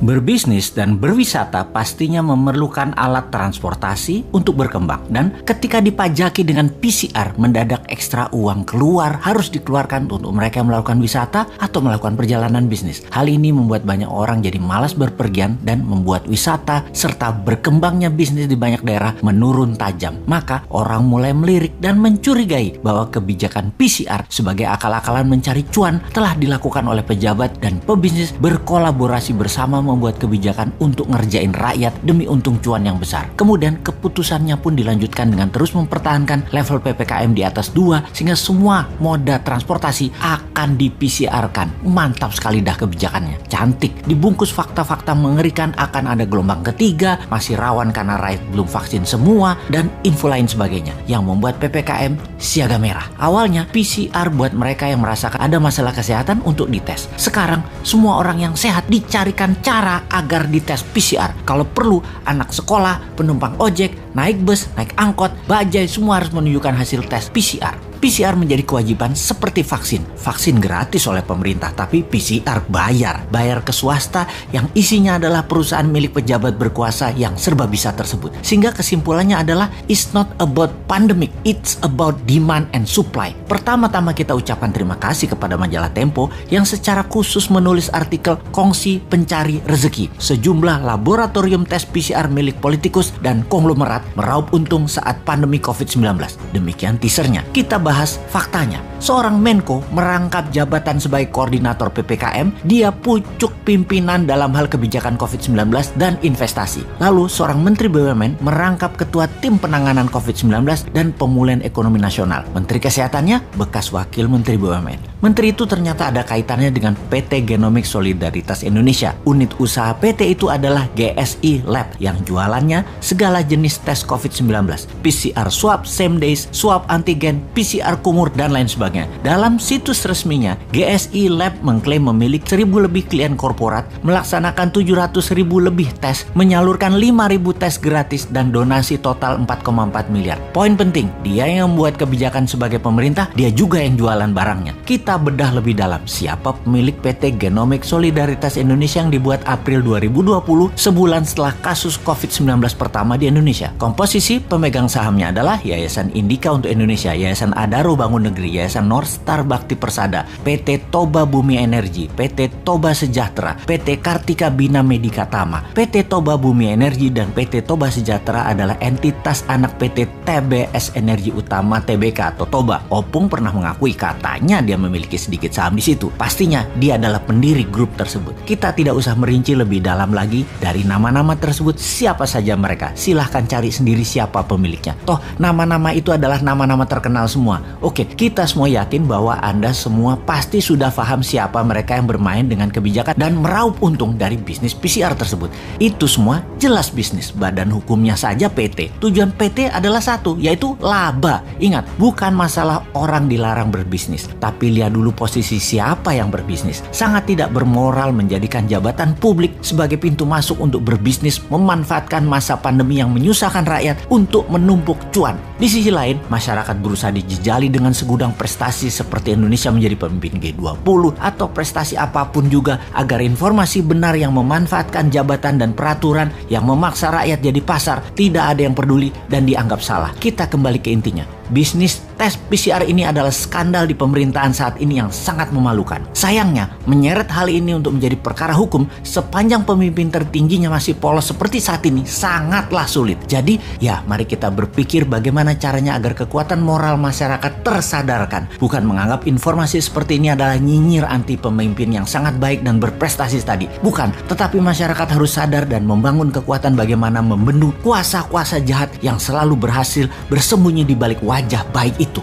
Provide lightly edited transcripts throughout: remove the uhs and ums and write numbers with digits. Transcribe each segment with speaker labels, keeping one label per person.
Speaker 1: Berbisnis dan berwisata pastinya memerlukan alat transportasi untuk berkembang. Dan ketika dipajaki dengan PCR, mendadak ekstra uang keluar harus dikeluarkan untuk mereka yang melakukan wisata atau melakukan perjalanan bisnis. Hal ini membuat banyak orang jadi malas berpergian dan membuat wisata serta berkembangnya bisnis di banyak daerah menurun tajam. Maka orang mulai melirik dan mencurigai bahwa kebijakan PCR sebagai akal-akalan mencari cuan telah dilakukan oleh pejabat dan pebisnis berkolaborasi bersama membuat kebijakan untuk ngerjain rakyat demi untung cuan yang besar. Kemudian keputusannya pun dilanjutkan dengan terus mempertahankan level PPKM di atas 2 sehingga semua moda transportasi akan di-PCR-kan. Mantap sekali dah kebijakannya. Cantik. Dibungkus fakta-fakta mengerikan akan ada gelombang ketiga, masih rawan karena rakyat belum vaksin semua, dan info lain sebagainya yang membuat PPKM siaga merah. Awalnya PCR buat mereka yang merasakan ada masalah kesehatan untuk dites. Sekarang semua orang yang sehat dicarikan cara agar dites PCR. Kalau perlu, anak sekolah, penumpang ojek, naik bus, naik angkot, bajai, semua harus menunjukkan hasil tes PCR. PCR menjadi kewajiban seperti vaksin. Vaksin gratis oleh pemerintah, tapi PCR bayar. Bayar ke swasta yang isinya adalah perusahaan milik pejabat berkuasa yang serba bisa tersebut. Sehingga kesimpulannya adalah it's not about pandemic, it's about demand and supply. Pertama-tama kita ucapkan terima kasih kepada majalah Tempo yang secara khusus menulis artikel Kongsi Pencari Rezeki. Sejumlah laboratorium tes PCR milik politikus dan konglomerat meraup untung saat pandemi COVID-19. Demikian teasernya. Kita bahas faktanya. Seorang Menko merangkap jabatan sebagai koordinator PPKM, dia pucuk pimpinan dalam hal kebijakan COVID-19 dan investasi. Lalu seorang Menteri BUMN merangkap ketua tim penanganan COVID-19 dan pemulihan ekonomi nasional. Menteri Kesehatannya bekas wakil Menteri BUMN. Menteri itu ternyata ada kaitannya dengan PT Genomics Solidaritas Indonesia. Unit usaha PT itu adalah GSI Lab yang jualannya segala jenis tes COVID-19. PCR swab, same days, swab antigen, PCR kumur, dan lain sebagainya. Dalam situs resminya, GSI Lab mengklaim memiliki 1.000 lebih klien korporat, melaksanakan 700.000 lebih tes, menyalurkan 5.000 tes gratis, dan donasi total 4,4 miliar. Poin penting, dia yang membuat kebijakan sebagai pemerintah, dia juga yang jualan barangnya. Kita bedah lebih dalam, siapa pemilik PT Genomics Solidaritas Indonesia yang dibuat April 2020, sebulan setelah kasus COVID-19 pertama di Indonesia. Komposisi pemegang sahamnya adalah Yayasan Indika untuk Indonesia, Yayasan Adaro Bangun Negeri, Yayasan North Star Bakti Persada, PT Toba Bumi Energi, PT Toba Sejahtera, PT Kartika Bina Medika Tama. PT Toba Bumi Energi dan PT Toba Sejahtera adalah entitas anak PT TBS Energi Utama Tbk atau Toba. Opung pernah mengakui katanya dia memiliki sedikit saham di situ. Pastinya dia adalah pendiri grup tersebut. Kita tidak usah merinci lebih dalam lagi dari nama-nama tersebut siapa saja mereka. Silahkan cari sendiri siapa pemiliknya. Toh nama-nama itu adalah nama-nama terkenal semua. Oke, kita semua yakin bahwa Anda semua pasti sudah paham siapa mereka yang bermain dengan kebijakan dan meraup untung dari bisnis PCR tersebut. Itu semua jelas bisnis. Badan hukumnya saja PT. Tujuan PT adalah satu, yaitu laba. Ingat, bukan masalah orang dilarang berbisnis, tapi lihat dulu posisi siapa yang berbisnis. Sangat tidak bermoral menjadikan jabatan publik sebagai pintu masuk untuk berbisnis, memanfaatkan masa pandemi yang menyusahkan rakyat untuk menumpuk cuan. Di sisi lain, masyarakat berusaha dijejali dengan segudang prestasi seperti Indonesia menjadi pemimpin G20 atau prestasi apapun juga agar informasi benar yang memanfaatkan jabatan dan peraturan yang memaksa rakyat jadi pasar tidak ada yang peduli dan dianggap salah. Kita kembali ke intinya. Bisnis tes PCR ini adalah skandal di pemerintahan saat ini yang sangat memalukan. Sayangnya, menyeret hal ini untuk menjadi perkara hukum sepanjang pemimpin tertingginya masih polos seperti saat ini sangatlah sulit. Jadi, ya mari kita berpikir bagaimana caranya agar kekuatan moral masyarakat tersadarkan. Bukan menganggap informasi seperti ini adalah nyinyir anti pemimpin yang sangat baik dan berprestasi tadi. Bukan, tetapi masyarakat harus sadar dan membangun kekuatan bagaimana membendung kuasa-kuasa jahat yang selalu berhasil bersembunyi di balik wajah baik itu.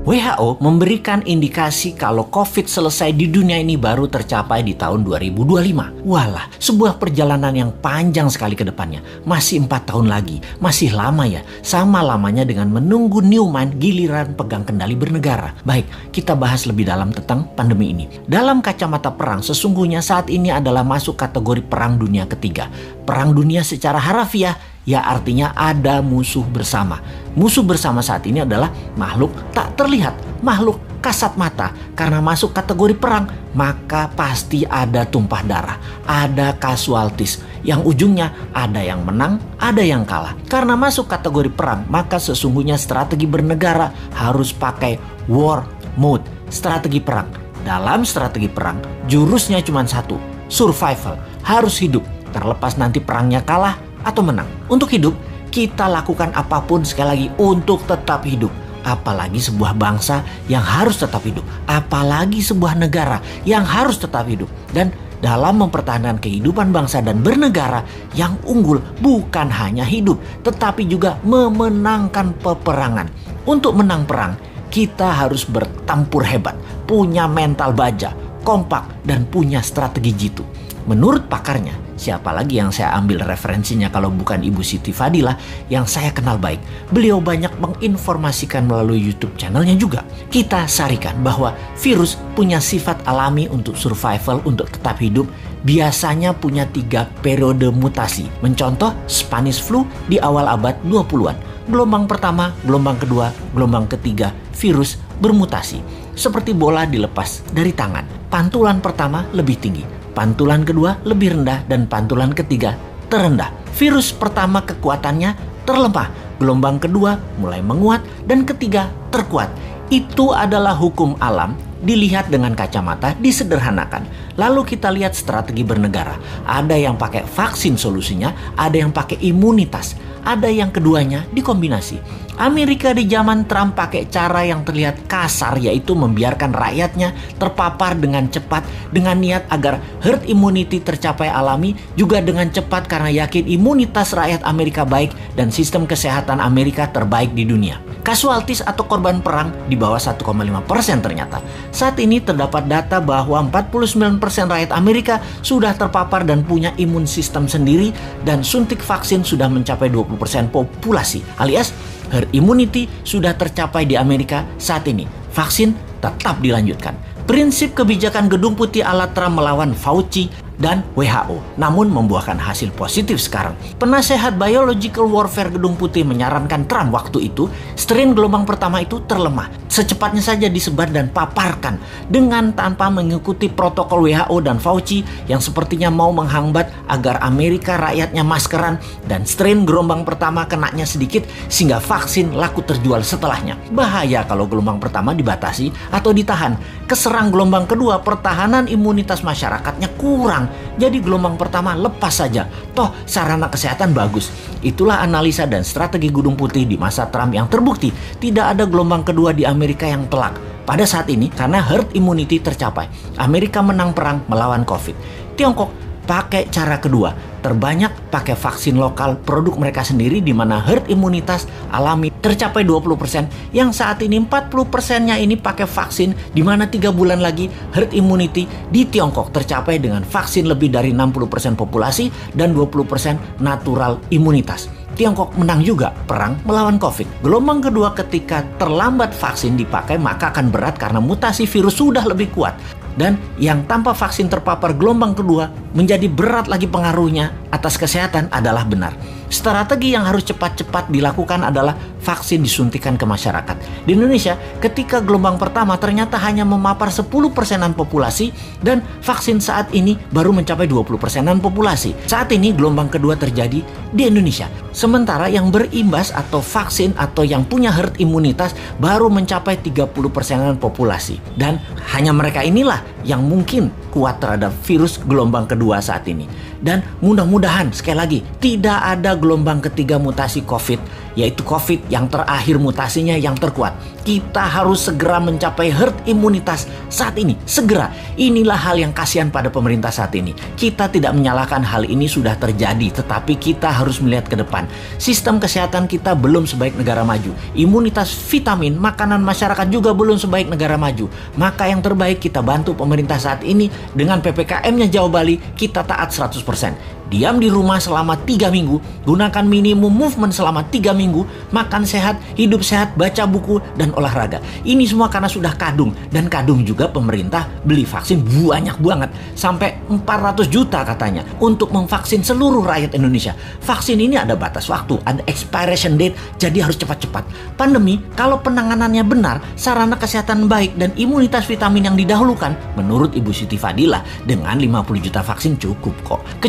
Speaker 1: WHO memberikan indikasi kalau COVID selesai di dunia ini baru tercapai di tahun 2025. Walah, sebuah perjalanan yang panjang sekali ke depannya. Masih 4 tahun lagi. Masih lama ya. Sama lamanya dengan menunggu Newman giliran pegang kendali bernegara. Baik, kita bahas lebih dalam tentang pandemi ini. Dalam kacamata perang, sesungguhnya saat ini adalah masuk kategori perang dunia ketiga. Perang dunia secara harafiah ya artinya ada musuh bersama. Musuh bersama saat ini adalah makhluk tak terlihat, makhluk kasat mata karena masuk kategori perang, maka pasti ada tumpah darah, ada casualties, yang ujungnya ada yang menang, ada yang kalah. Karena masuk kategori perang, maka sesungguhnya strategi bernegara harus pakai war mode, strategi perang. Dalam strategi perang, jurusnya cuma satu, survival, harus hidup, terlepas nanti perangnya kalah atau menang. Untuk hidup, kita lakukan apapun sekali lagi untuk tetap hidup. Apalagi sebuah bangsa yang harus tetap hidup. Apalagi sebuah negara yang harus tetap hidup. Dan dalam mempertahankan kehidupan bangsa dan bernegara, yang unggul bukan hanya hidup, tetapi juga memenangkan peperangan. Untuk menang perang, kita harus bertempur hebat, punya mental baja, kompak, dan punya strategi jitu. Menurut pakarnya, siapa lagi yang saya ambil referensinya kalau bukan Ibu Siti Fadilah yang saya kenal baik. Beliau banyak menginformasikan melalui YouTube channelnya juga. Kita sarikan bahwa virus punya sifat alami untuk survival, untuk tetap hidup. Biasanya punya 3 periode mutasi. Mencontoh Spanish flu di awal abad 20-an. Gelombang pertama, gelombang kedua, gelombang ketiga, virus bermutasi. Seperti bola dilepas dari tangan. Pantulan pertama lebih tinggi, pantulan kedua lebih rendah, dan pantulan ketiga terendah. Virus pertama kekuatannya terlemah, gelombang kedua mulai menguat, dan ketiga terkuat. Itu adalah hukum alam, dilihat dengan kacamata, disederhanakan. Lalu kita lihat strategi bernegara. Ada yang pakai vaksin solusinya, ada yang pakai imunitas, ada yang keduanya dikombinasi. Amerika di zaman Trump pakai cara yang terlihat kasar, yaitu membiarkan rakyatnya terpapar dengan cepat dengan niat agar herd immunity tercapai alami, juga dengan cepat karena yakin imunitas rakyat Amerika baik dan sistem kesehatan Amerika terbaik di dunia. Casualties atau korban perang di bawah 1,5% ternyata. Saat ini terdapat data bahwa 49% rakyat Amerika sudah terpapar dan punya imun sistem sendiri, dan suntik vaksin sudah mencapai 20% populasi, alias herd immunity sudah tercapai di Amerika saat ini. Vaksin tetap dilanjutkan. Prinsip kebijakan Gedung Putih ala Trump melawan Fauci dan WHO, namun membuahkan hasil positif sekarang. Penasehat Biological Warfare Gedung Putih menyarankan Trump waktu itu, strain gelombang pertama itu terlemah. Secepatnya saja disebar dan paparkan dengan tanpa mengikuti protokol WHO dan Fauci yang sepertinya mau menghambat agar Amerika rakyatnya maskeran, dan strain gelombang pertama kenanya sedikit sehingga vaksin laku terjual setelahnya. Bahaya kalau gelombang pertama dibatasi atau ditahan. Keserang gelombang kedua, pertahanan imunitas masyarakatnya kurang. Jadi gelombang pertama lepas saja. Toh sarana kesehatan bagus. Itulah analisa dan strategi Gedung Putih di masa Trump yang terbukti tidak ada gelombang kedua di Amerika yang telak. Pada saat ini karena herd immunity tercapai, Amerika menang perang melawan COVID. Tiongkok pakai cara kedua, terbanyak pakai vaksin lokal produk mereka sendiri, di mana herd imunitas alami tercapai 20%, yang saat ini 40%-nya ini pakai vaksin, di mana 3 bulan lagi herd immunity di Tiongkok tercapai dengan vaksin lebih dari 60% populasi dan 20% natural imunitas. Tiongkok menang juga perang melawan COVID. Gelombang kedua ketika terlambat vaksin dipakai, maka akan berat karena mutasi virus sudah lebih kuat. Dan yang tanpa vaksin terpapar gelombang kedua menjadi berat lagi pengaruhnya atas kesehatan adalah benar. Strategi yang harus cepat-cepat dilakukan adalah vaksin disuntikan ke masyarakat. Di Indonesia, ketika gelombang pertama ternyata hanya memapar 10%-an populasi, dan vaksin saat ini baru mencapai 20%-an populasi. Saat ini gelombang kedua terjadi di Indonesia. Sementara yang berimbas atau vaksin atau yang punya herd imunitas baru mencapai 30%-an populasi. Dan hanya mereka inilah yang mungkin kuat terhadap virus gelombang kedua saat ini. Dan mudah-mudahan sekali lagi tidak ada gelombang ketiga mutasi COVID, yaitu COVID yang terakhir mutasinya yang terkuat. Kita harus segera mencapai herd imunitas saat ini, segera. Inilah hal yang kasihan pada pemerintah saat ini. Kita tidak menyalahkan hal ini sudah terjadi, tetapi kita harus melihat ke depan. Sistem kesehatan kita belum sebaik negara maju. Imunitas vitamin, makanan masyarakat juga belum sebaik negara maju. Maka yang terbaik kita bantu pemerintah saat ini dengan PPKM-nya Jawa Bali, kita taat 100%. diam di rumah selama 3 minggu, gunakan minimum movement selama 3 minggu, makan sehat, hidup sehat, baca buku, dan olahraga. Ini semua karena sudah kadung. Dan kadung juga pemerintah beli vaksin banyak banget. Sampai 400 juta katanya untuk memvaksin seluruh rakyat Indonesia. Vaksin ini ada batas waktu, ada expiration date, jadi harus cepat-cepat. Pandemi, kalau penanganannya benar, sarana kesehatan baik, dan imunitas vitamin yang didahulukan, menurut Ibu Siti Fadilah, dengan 50 juta vaksin cukup kok.